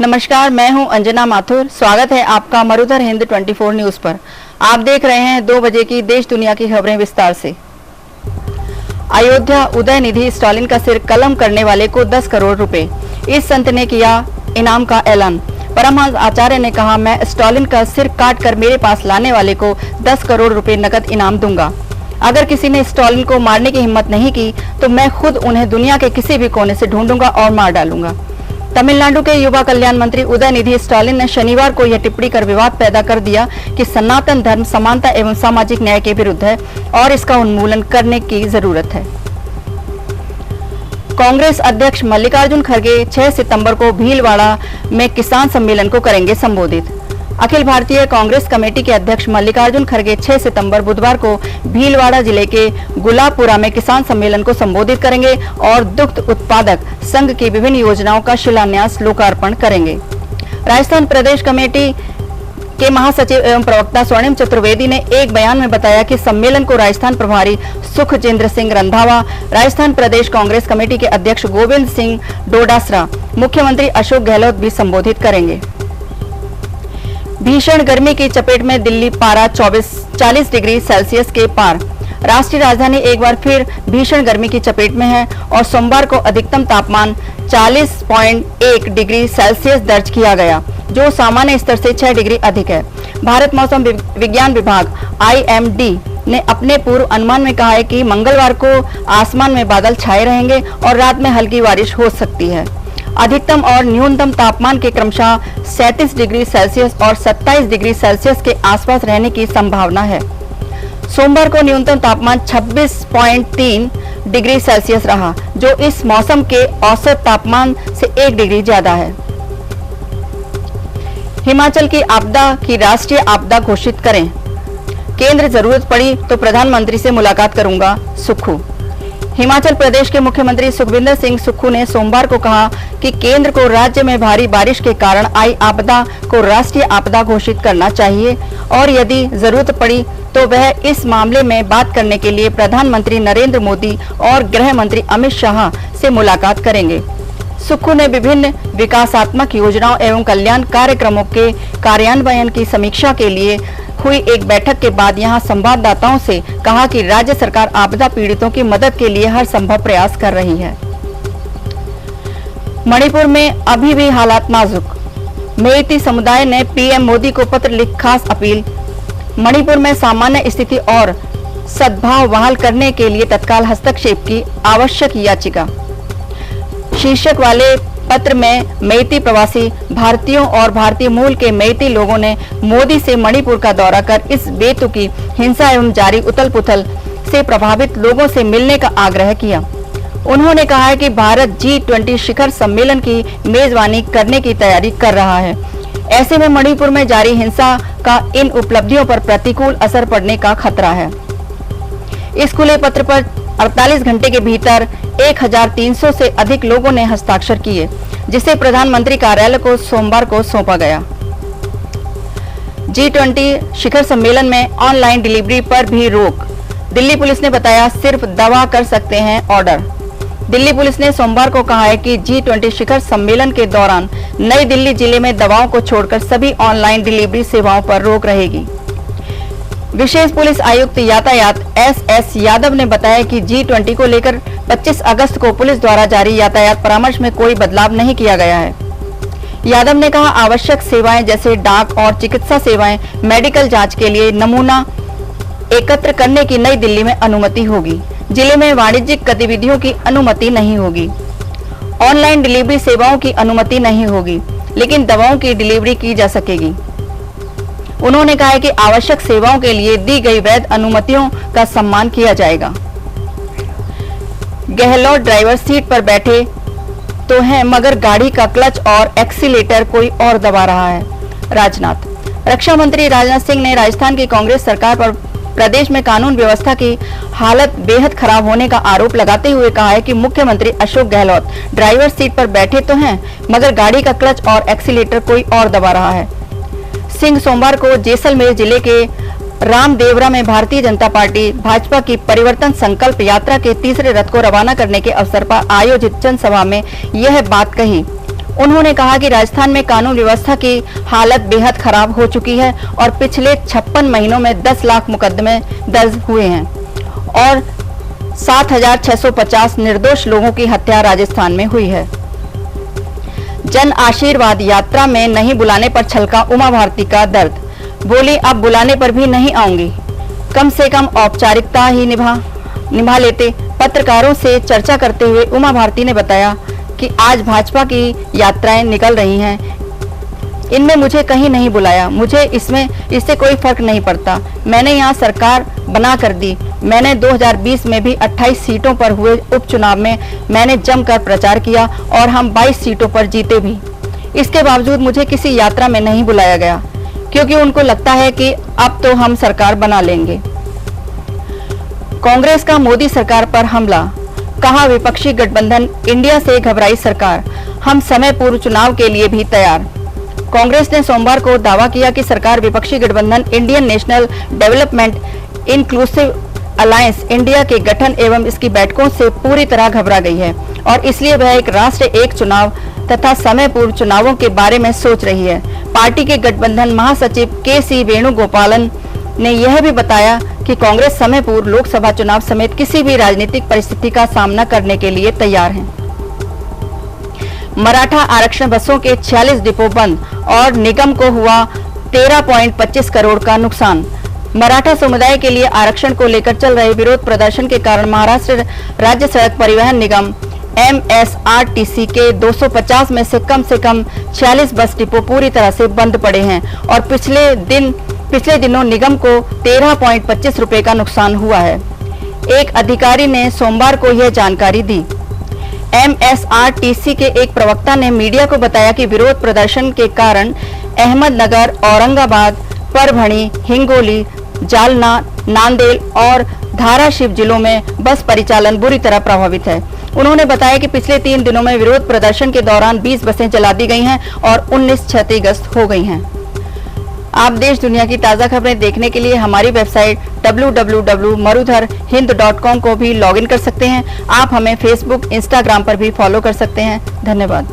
नमस्कार, मैं हूं अंजना माथुर। स्वागत है आपका मरुधर हिंद 24 न्यूज पर। आप देख रहे हैं 2 बजे की देश दुनिया की खबरें विस्तार से। अयोध्या उदयनिधि स्टालिन का सिर कलम करने वाले को 10 करोड़ रुपए। इस संत ने किया इनाम का ऐलान। परमहंस आचार्य ने कहा, मैं स्टालिन का सिर काट कर मेरे पास लाने वाले को 10 करोड़ रुपए नकद इनाम दूंगा। अगर किसी ने स्टालिन को मारने की हिम्मत नहीं की तो मैं खुद उन्हें दुनिया के किसी भी कोने से ढूंढूंगा और मार डालूंगा। तमिलनाडु के युवा कल्याण मंत्री उदयनिधि स्टालिन ने शनिवार को यह टिप्पणी कर विवाद पैदा कर दिया कि सनातन धर्म समानता एवं सामाजिक न्याय के विरुद्ध है और इसका उन्मूलन करने की जरूरत है। कांग्रेस अध्यक्ष मल्लिकार्जुन खड़गे 6 सितंबर को भीलवाड़ा में किसान सम्मेलन को करेंगे संबोधित। अखिल भारतीय कांग्रेस कमेटी के अध्यक्ष मल्लिकार्जुन खड़गे 6 सितंबर बुधवार को भीलवाड़ा जिले के गुलाबपुरा में किसान सम्मेलन को संबोधित करेंगे और दुग्ध उत्पादक संघ की विभिन्न योजनाओं का शिलान्यास लोकार्पण करेंगे। राजस्थान प्रदेश कमेटी के महासचिव एवं प्रवक्ता स्वर्णिम चतुर्वेदी ने एक बयान में बताया कि सम्मेलन को राजस्थान प्रभारी सुखजिंद्र सिंह रंधावा, राजस्थान प्रदेश कांग्रेस कमेटी के अध्यक्ष गोविंद सिंह डोडासरा, मुख्यमंत्री अशोक गहलोत भी संबोधित करेंगे। भीषण गर्मी की चपेट में दिल्ली, पारा 40 डिग्री सेल्सियस के पार। राष्ट्रीय राजधानी एक बार फिर भीषण गर्मी की चपेट में है और सोमवार को अधिकतम तापमान 40.1 डिग्री सेल्सियस दर्ज किया गया, जो सामान्य स्तर से 6 डिग्री अधिक है। भारत मौसम विज्ञान विभाग IMD ने अपने पूर्व अनुमान में कहा है कि मंगलवार को आसमान में बादल छाए रहेंगे और रात में हल्की बारिश हो सकती है। अधिकतम और न्यूनतम तापमान के क्रमशः 37 डिग्री सेल्सियस और 27 डिग्री सेल्सियस के आसपास रहने की संभावना है। सोमवार को न्यूनतम तापमान 26.3 डिग्री सेल्सियस रहा, जो इस मौसम के औसत तापमान से 1 डिग्री ज्यादा है। हिमाचल की आपदा की राष्ट्रीय आपदा घोषित करें। केंद्र जरूरत पड़ी तो प्रधानमंत्री से मुलाकात करूंगा, सुक्खू। हिमाचल प्रदेश के मुख्यमंत्री सुखविंदर सिंह सुक्खू ने सोमवार को कहा कि केंद्र को राज्य में भारी बारिश के कारण आई आपदा को राष्ट्रीय आपदा घोषित करना चाहिए और यदि जरूरत पड़ी तो वह इस मामले में बात करने के लिए प्रधानमंत्री नरेंद्र मोदी और गृह मंत्री अमित शाह से मुलाकात करेंगे। सुक्खू ने विभिन्न विकासात्मक योजनाओं एवं कल्याण कार्यक्रमों के कार्यान्वयन की समीक्षा के लिए हुई एक बैठक के बाद यहां संवाददाताओं से कहा कि राज्य सरकार आपदा पीड़ितों की मदद के लिए हर संभव प्रयास कर रही है। मणिपुर में अभी भी हालात नाजुक। मेइती समुदाय ने PM मोदी को पत्र लिख खास अपील। मणिपुर में सामान्य स्थिति और सद्भाव बहाल करने के लिए तत्काल हस्तक्षेप की आवश्यक याचिका। शीर्षक वाले पत्र में मेइती प्रवासी भारतीयों और भारतीय मूल के मेइती लोगों ने मोदी से मणिपुर का दौरा कर इस बेतुकी हिंसा एवं जारी उथल-पुथल से प्रभावित लोगों से मिलने का आग्रह किया। उन्होंने कहा है कि भारत G20 शिखर सम्मेलन की मेजबानी करने की तैयारी कर रहा है। ऐसे में मणिपुर में जारी हिंसा का इन उपलब्धियों पर प्रतिकूल असर पड़ने का खतरा है। इस खुले पत्र पर 48 घंटे के भीतर 1300 से अधिक लोगों ने हस्ताक्षर किए, जिसे प्रधानमंत्री कार्यालय को सोमवार को सौंपा गया। G20 शिखर सम्मेलन में ऑनलाइन डिलीवरी पर भी रोक। दिल्ली पुलिस ने बताया, सिर्फ दवा कर सकते हैं ऑर्डर। दिल्ली पुलिस ने सोमवार को कहा है कि G20 शिखर सम्मेलन के दौरान नई दिल्ली जिले में दवाओं को छोड़कर सभी ऑनलाइन डिलीवरी सेवाओं पर रोक रहेगी। विशेष पुलिस आयुक्त यातायात SS यादव ने बताया कि G20 को लेकर 25 अगस्त को पुलिस द्वारा जारी यातायात परामर्श में कोई बदलाव नहीं किया गया है। यादव ने कहा, आवश्यक सेवाएं जैसे डाक और चिकित्सा सेवाएं, मेडिकल जांच के लिए नमूना एकत्र करने की नई दिल्ली में अनुमति होगी। जिले में वाणिज्यिक गतिविधियों की अनुमति नहीं होगी। ऑनलाइन डिलीवरी सेवाओं की अनुमति नहीं होगी, लेकिन दवाओं की डिलीवरी की जा सकेगी। उन्होंने कहा है कि आवश्यक सेवाओं के लिए दी गई वैध अनुमतियों का सम्मान किया जाएगा। गहलोत ड्राइवर सीट पर बैठे तो हैं, मगर गाड़ी का क्लच और एक्सीलेटर कोई और दबा रहा है। राजनाथ। रक्षा मंत्री राजनाथ सिंह ने राजस्थान की कांग्रेस सरकार पर प्रदेश में कानून व्यवस्था की हालत बेहद खराब होने का आरोप लगाते हुए कहा है कि मुख्यमंत्री अशोक गहलोत ड्राइवर सीट पर बैठे तो हैं, मगर गाड़ी का क्लच और एक्सीलेटर कोई और दबा रहा है। सिंह सोमवार को जैसलमेर जिले के रामदेवरा में भारतीय जनता पार्टी भाजपा की परिवर्तन संकल्प यात्रा के तीसरे रथ को रवाना करने के अवसर पर आयोजित जनसभा में यह बात कही। उन्होंने कहा कि राजस्थान में कानून व्यवस्था की हालत बेहद खराब हो चुकी है और पिछले 56 महीनों में 10 लाख मुकदमे दर्ज हुए हैं और 7,650 निर्दोष लोगों की हत्या राजस्थान में हुई है। जन आशीर्वाद यात्रा में नहीं बुलाने पर छलका उमा भारती का दर्द। बोली, अब बुलाने पर भी नहीं आऊंगी, कम से कम औपचारिकता ही निभा लेते। पत्रकारों से चर्चा करते हुए उमा भारती ने बताया कि आज भाजपा की यात्राएं निकल रही हैं, इनमें मुझे कहीं नहीं बुलाया, मुझे इससे कोई फर्क नहीं पड़ता। मैंने यहाँ सरकार बना कर दी। मैंने 2020 में भी 28 सीटों पर हुए उपचुनाव में मैंने जमकर प्रचार किया और हम 22 सीटों पर जीते भी। इसके बावजूद मुझे किसी यात्रा में नहीं बुलाया गया क्योंकि उनको लगता है कि अब तो हम सरकार बना लेंगे। कांग्रेस का मोदी सरकार पर हमला। कहा, विपक्षी गठबंधन इंडिया से घबराई सरकार, हम समय पूर्व चुनाव के लिए भी तैयार। कांग्रेस ने सोमवार को दावा किया कि सरकार विपक्षी गठबंधन Indian national development inclusive alliance India के गठन एवं इसकी बैठकों से पूरी तरह घबरा गई है और इसलिए वह एक राष्ट्र एक चुनाव तथा समय पूर्व चुनावों के बारे में सोच रही है। पार्टी के गठबंधन महासचिव के.सी. वेणुगोपालन ने यह भी बताया कि कांग्रेस समय पूर्व लोकसभा चुनाव समेत किसी भी राजनीतिक परिस्थिति का सामना करने के लिए तैयार है। मराठा आरक्षण बसों के 46 डिपो बंद और निगम को हुआ 13.25 करोड़ का नुकसान। मराठा समुदाय के लिए आरक्षण को लेकर चल रहे विरोध प्रदर्शन के कारण महाराष्ट्र राज्य सड़क परिवहन निगम MSRTC के 250 में से कम 46 बस डिपो पूरी तरह से बंद पड़े हैं और पिछले दिनों निगम को 13.25 रुपए का नुकसान हुआ है। एक अधिकारी ने सोमवार को यह जानकारी दी। MSRTC के एक प्रवक्ता ने मीडिया को बताया कि विरोध प्रदर्शन के कारण अहमदनगर, औरंगाबाद, परभणी, हिंगोली, जालना, नांदेड़ और धाराशिव जिलों में बस परिचालन बुरी तरह प्रभावित है। उन्होंने बताया कि पिछले 3 दिनों में विरोध प्रदर्शन के दौरान 20 बसें जला दी गई हैं और 19 क्षतिग्रस्त हो गई हैं। आप देश दुनिया की ताज़ा खबरें देखने के लिए हमारी वेबसाइट www.marudharhind.com को भी लॉगिन कर सकते हैं। आप हमें फेसबुक, इंस्टाग्राम पर भी फॉलो कर सकते हैं। धन्यवाद।